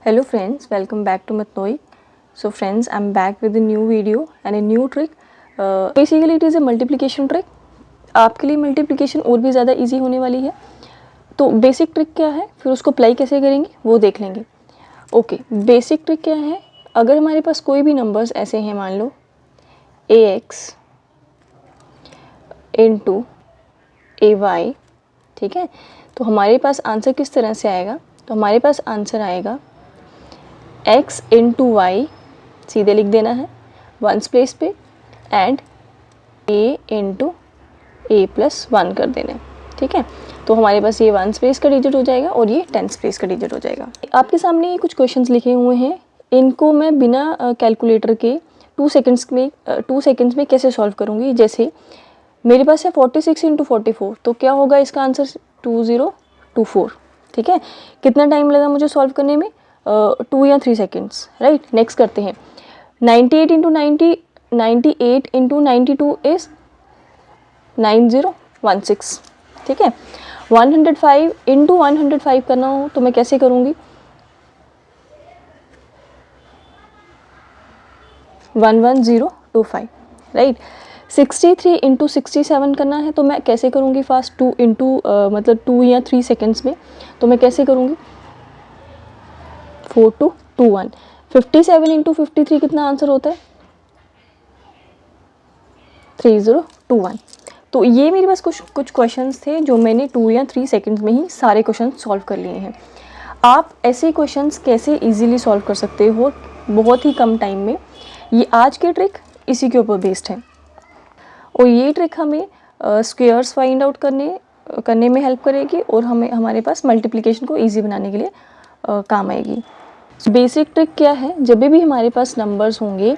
Hello friends, welcome back to Matnoi. So friends, I'm back with a new video and a new trick. Basically it is a multiplication trick. आपके लिए multiplication और भी ज़्यादा easy होने वाली है. तो बेसिक ट्रिक क्या है, फिर उसको अप्लाई कैसे करेंगे वो देख लेंगे. ओके, बेसिक ट्रिक क्या है, अगर हमारे पास कोई भी नंबर्स ऐसे हैं, मान लो ax इंटू ay, ठीक है, तो हमारे पास आंसर किस तरह से आएगा. तो हमारे पास आंसर आएगा x इंटू वाई, सीधे लिख देना है वंस प्लेस पे, and a into A plus 1 कर देना है. ठीक है, तो हमारे पास ये वंस प्लेस का डिजिट हो जाएगा और ये टेंस प्लेस का डिजिट हो जाएगा. आपके सामने ये कुछ क्वेश्चंस लिखे हुए हैं, इनको मैं बिना कैलकुलेटर के 2 सेकंड्स में कैसे सॉल्व करूँगी. जैसे मेरे पास है 46 इंटू 44, तो क्या होगा इसका आंसर 2024. ठीक है, कितना टाइम लगा मुझे सॉल्व करने में, 2 या 3 सेकेंड्स. राइट, नेक्स्ट करते हैं. 98 इंटू 92 इज़ 9016. ठीक है, 105 इंटू 105 करना हो तो मैं कैसे करूँगी, 11025. राइट, 63 इंटू 67 करना है तो मैं कैसे करूँगी फास्ट, 2 इंटू मतलब 2 या 3 सेकेंड्स में, तो मैं कैसे करूँगी 4221. 57 इंटू 53 कितना आंसर होता है, 3021. तो ये मेरे पास कुछ क्वेश्चंस थे जो मैंने 2 या 3 सेकंड्स में ही सारे क्वेश्चन सॉल्व कर लिए हैं. आप ऐसे क्वेश्चंस कैसे इजीली सॉल्व कर सकते हो बहुत ही कम टाइम में, ये आज की ट्रिक इसी के ऊपर बेस्ड है. और ये ट्रिक हमें स्क्वेयर्स फाइंड आउट करने में हेल्प करेगी और हमारे पास मल्टीप्लिकेशन को ईजी बनाने के लिए काम आएगी. बेसिक ट्रिक क्या है, जब भी हमारे पास नंबर्स होंगे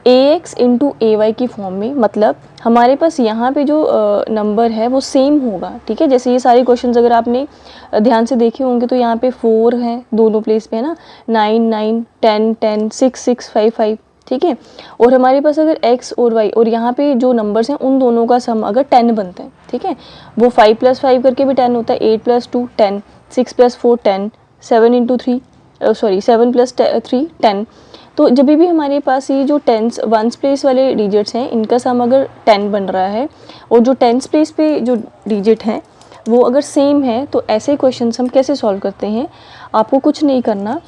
ax इंटू ay की फॉर्म में, मतलब हमारे पास यहाँ पे जो नंबर है वो सेम होगा. ठीक है, जैसे ये सारे क्वेश्चंस अगर आपने ध्यान से देखे होंगे तो यहाँ पे 4 है दोनों प्लेस पे, है ना, 9 9 10 10 6 6 5 5. ठीक है, और हमारे पास अगर x और y और यहाँ पे जो नंबर्स हैं उन दोनों का सम अगर 10 बनता है, ठीक है, वो 5 + 5 करके भी 10 होता है, 8 + 2 10, 6 + 4 10, 7 + 3 10. तो जब भी हमारे पास ये जो टेंस वंस प्लेस वाले डिजिट्स हैं इनका सम अगर 10 बन रहा है और जो टेंस प्लेस पे जो डिजिट हैं वो अगर सेम है, तो ऐसे क्वेश्चंस हम कैसे सॉल्व करते हैं. आपको कुछ नहीं करना,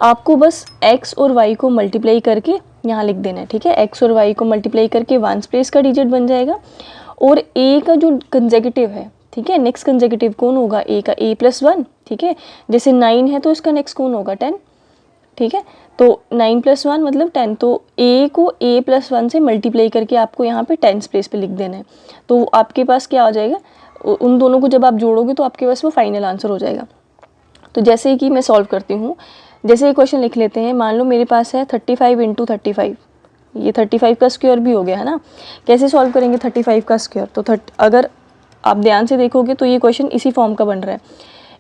आपको बस x और y को मल्टीप्लाई करके यहाँ लिख देना है. ठीक है, x और y को मल्टीप्लाई करके वंस प्लेस का डिजिट बन जाएगा और a का जो कंसेक्यूटिव है, ठीक है, नेक्स्ट कंसेक्यूटिव कौन होगा, a का a + 1. ठीक है, जैसे 9 है तो इसका नेक्स्ट कौन होगा 10. ठीक है, तो 9 + 1 मतलब 10, तो a को a + 1 से मल्टीप्लाई करके आपको यहाँ पे टेंस प्लेस पे लिख देना है. तो आपके पास क्या आ जाएगा, उन दोनों को जब आप जोड़ोगे तो आपके पास वो फाइनल आंसर हो जाएगा. तो जैसे कि मैं सॉल्व करती हूँ, जैसे ये क्वेश्चन लिख लेते हैं. मान लो मेरे पास है 35 इंटू 35, ये 35 का स्क्वायर भी हो गया है ना. कैसे सॉल्व करेंगे 35 का स्क्वायर, तो अगर आप ध्यान से देखोगे तो ये क्वेश्चन इसी फॉर्म का बन रहा है.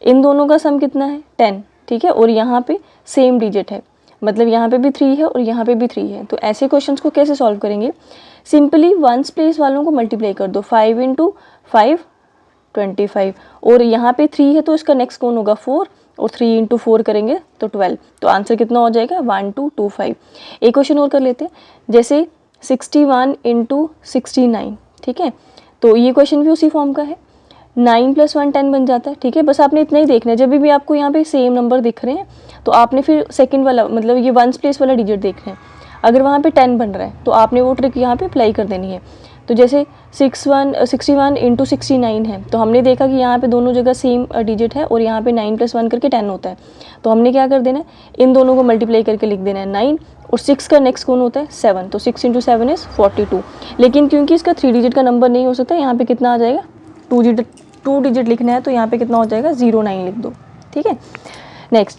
इन दोनों का सम कितना है 10. ठीक है, और यहाँ पे सेम डिजिट है, मतलब यहाँ पे भी 3 है और यहाँ पे भी 3 है. तो ऐसे क्वेश्चंस को कैसे सॉल्व करेंगे, सिंपली वंस प्लेस वालों को मल्टीप्लाई कर दो. 5 इंटू 5 25, और यहाँ पे 3 है तो इसका नेक्स्ट कौन होगा 4, और 3 इंटू 4 करेंगे तो 12. तो आंसर कितना हो जाएगा 1225. एक क्वेश्चन और कर लेते हैं, जैसे 61 इंटू 69. ठीक है, तो ये क्वेश्चन भी उसी फॉर्म का है. 9 + 1 10 बन जाता है. ठीक है, बस आपने इतना ही देखना है, जब भी आपको यहाँ पे सेम नंबर दिख रहे हैं तो आपने फिर सेकंड वाला मतलब ये वंस प्लेस वाला डिजिट देखना है. अगर वहाँ पे 10 बन रहा है तो आपने वो ट्रिक यहाँ पे अप्लाई कर देनी है. तो जैसे 61 इंटू 69 है, तो हमने देखा कि यहाँ पे दोनों जगह सेम डिजिट है और यहाँ पे 9 + 1 करके 10 होता है. तो हमने क्या कर देना है, इन दोनों को मल्टीप्लाई करके लिख देना है 9, और 6 का नेक्स्ट कौन होता है 7, तो 6 इंटू 7 इज़ 42. लेकिन क्योंकि इसका 3 डिजिट का नंबर नहीं हो सकता, यहाँ पे कितना आ जाएगा 2 डिजिट लिखना है, तो यहाँ पे कितना हो जाएगा 09 लिख दो. ठीक है, नेक्स्ट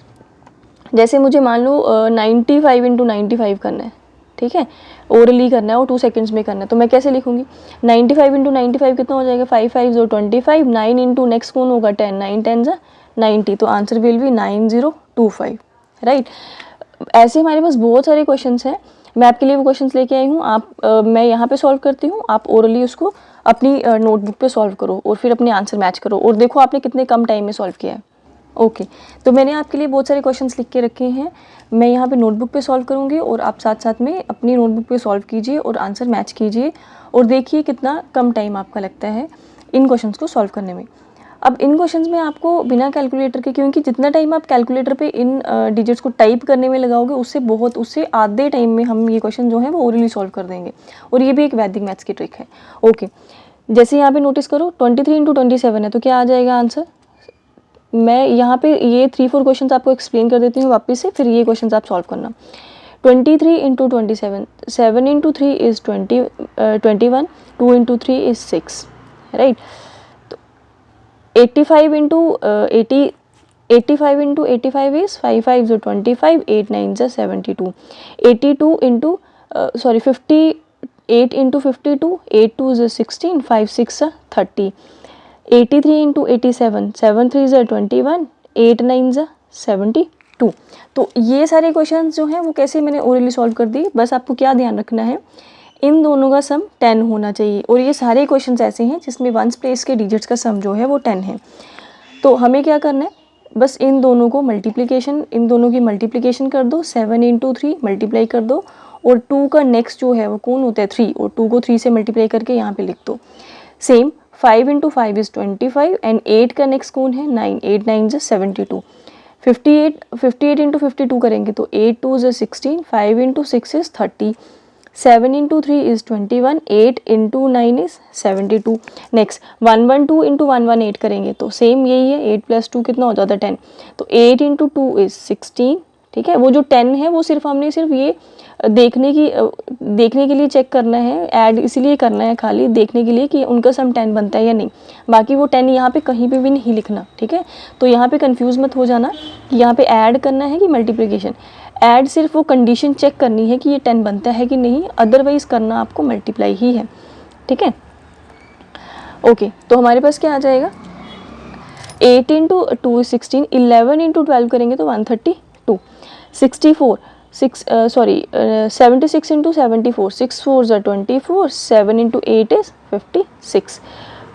जैसे मुझे मान लो 95 इंटू 95 करना है. ठीक है, ओरली करना है और 2 सेकंड्स में करना है, तो मैं कैसे लिखूंगी 95 इंटू 95 कितना हो जाएगा 5 5 25, 9 इंटू नेक्स्ट कौन होगा 10, 9 10 90, तो आंसर विल बी 9025. राइट, ऐसे हमारे पास बहुत सारे क्वेश्चंस हैं. मैं आपके लिए वो क्वेश्चंस लेके आई हूँ, मैं यहाँ पे सॉल्व करती हूँ, आप ओरली उसको अपनी नोटबुक पे सॉल्व करो और फिर अपने आंसर मैच करो और देखो आपने कितने कम टाइम में सॉल्व किया है. ओके तो मैंने आपके लिए बहुत सारे क्वेश्चंस लिख के रखे हैं, मैं यहाँ पे नोटबुक पे सॉल्व करूँगी और आप साथ साथ में अपनी नोटबुक पे सॉल्व कीजिए और आंसर मैच कीजिए और देखिए कितना कम टाइम आपका लगता है इन क्वेश्चंस को सॉल्व करने में। अब इन क्वेश्चंस में आपको बिना कैलकुलेटर के, क्योंकि जितना टाइम आप कैलकुलेटर पे इन डिजिट्स को टाइप करने में लगाओगे उससे आधे टाइम में हम ये क्वेश्चन जो है वो ओरली सॉल्व कर देंगे, और ये भी एक वैदिक मैथ्स की ट्रिक है। ओके जैसे यहाँ पे नोटिस करो 23 इंटू 27 है, तो क्या आ जाएगा आंसर। मैं यहाँ पे ये 3-4 क्वेश्चन आपको एक्सप्लेन कर देती हूँ वापस से, फिर ये क्वेश्चन आप सॉल्व करना। 23 into 27, 7 into 3 is 21, 2 into 3 is 6, right. 85 into 85 into 85 is 5 5 जो 25, 8 9 जो 72, 82 इंटू 58 इंटू 52, 8 2 जो 16, 5 6 30, 83 इंटू 87, 7 3 जो 21, 8 9 जो 72। तो ये सारे क्वेश्चन जो हैं वो कैसे मैंने ओरली सॉल्व कर दी। बस आपको क्या ध्यान रखना है, इन दोनों का सम 10 होना चाहिए, और ये सारे क्वेश्चंस ऐसे हैं जिसमें वंस प्लेस के डिजिट्स का सम जो है वो 10 है। तो हमें क्या करना है, बस इन दोनों की मल्टीप्लिकेशन कर दो, 7 इंटू 3 मल्टीप्लाई कर दो, और 2 का नेक्स्ट जो है वो कौन होता है 3, और 2 को 3 से मल्टीप्लाई करके यहाँ पे लिख दो। सेम 5 इंटू 5 इज़ 25 एंड 8 का नेक्स्ट कौन है 9, 8 9 इज़ 72, 58 इंटू 52 करेंगे तो 8 2 is 16, 5 into 6 is 30, 7 into 3 is 21, 8 into 9 is 72। Next 112 into 118 करेंगे तो सेम यही है, 8 प्लस 2 कितना हो जाता है 10, तो 8 इंटू 2 इज़ 16, ठीक है। वो जो 10 है वो हमने सिर्फ ये देखने के लिए चेक करना है, ऐड इसलिए करना है खाली देखने के लिए कि उनका सम 10 बनता है या नहीं, बाकी वो 10 यहाँ पे कहीं पे भी नहीं लिखना, ठीक है। तो यहाँ पे कंफ्यूज मत हो जाना कि यहाँ पे ऐड करना है कि मल्टीप्लिकेशन। ऐड सिर्फ वो कंडीशन चेक करनी है कि ये 10 बनता है कि नहीं, अदरवाइज़ करना आपको मल्टीप्लाई ही है, ठीक है। ओके तो हमारे पास क्या आ जाएगा, 8 इंटू 2 16, 11 इंटू 12 करेंगे तो 132, 76 इंटू 74, 6 4 ज़ा 24, 7 into 8 is 56,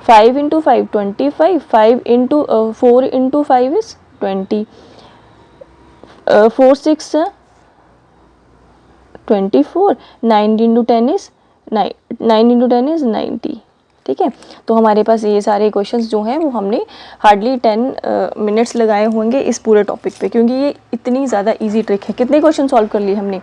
5 into 5 25, 5 into 4 into 5 is 20, 4 6 24, 9 into 10 is 90, ठीक है। तो हमारे पास ये सारे क्वेश्चंस जो हैं वो हमने हार्डली 10 मिनट्स लगाए होंगे इस पूरे टॉपिक पे, क्योंकि ये इतनी ज़्यादा इजी ट्रिक है। कितने क्वेश्चन सॉल्व कर लिए हमने,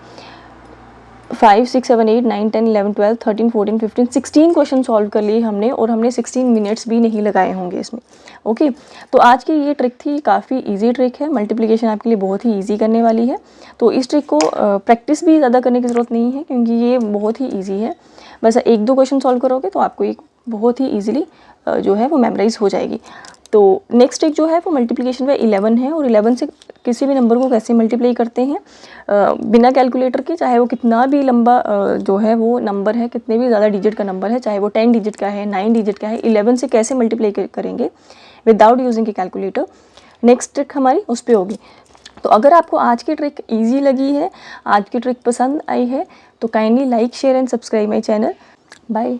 5 6 7 8 9 10 11 12 13 14 15 16 क्वेश्चन सॉल्व कर लिए हमने, और हमने 16 मिनट्स भी नहीं लगाए होंगे इसमें। ओके तो आज की ये ट्रिक थी, काफ़ी इजी ट्रिक है, मल्टीप्लिकेशन आपके लिए बहुत ही इजी करने वाली है। तो इस ट्रिक को प्रैक्टिस भी ज़्यादा करने की ज़रूरत नहीं है, क्योंकि ये बहुत ही ईजी है। बस 1-2 क्वेश्चन सॉल्व करोगे तो आपको एक बहुत ही ईजिली जो है वो मेमोराइज हो जाएगी। तो नेक्स्ट ट्रिक जो है वो मल्टीप्लिकेशन बाय 11 है, और 11 से किसी भी नंबर को कैसे मल्टीप्लाई करते हैं बिना कैलकुलेटर के, चाहे वो कितना भी लंबा जो है वो नंबर है, कितने भी ज़्यादा डिजिट का नंबर है, चाहे वो 10 डिजिट का है 9 डिजिट का है, 11 से कैसे मल्टीप्लाई करेंगे विदाउट यूजिंग ए कैलकुलेटर, नेक्स्ट ट्रिक हमारी उस पर होगी। तो अगर आपको आज की ट्रिक ईजी लगी है, आज की ट्रिक पसंद आई है, तो kindly like share and subscribe my channel. Bye.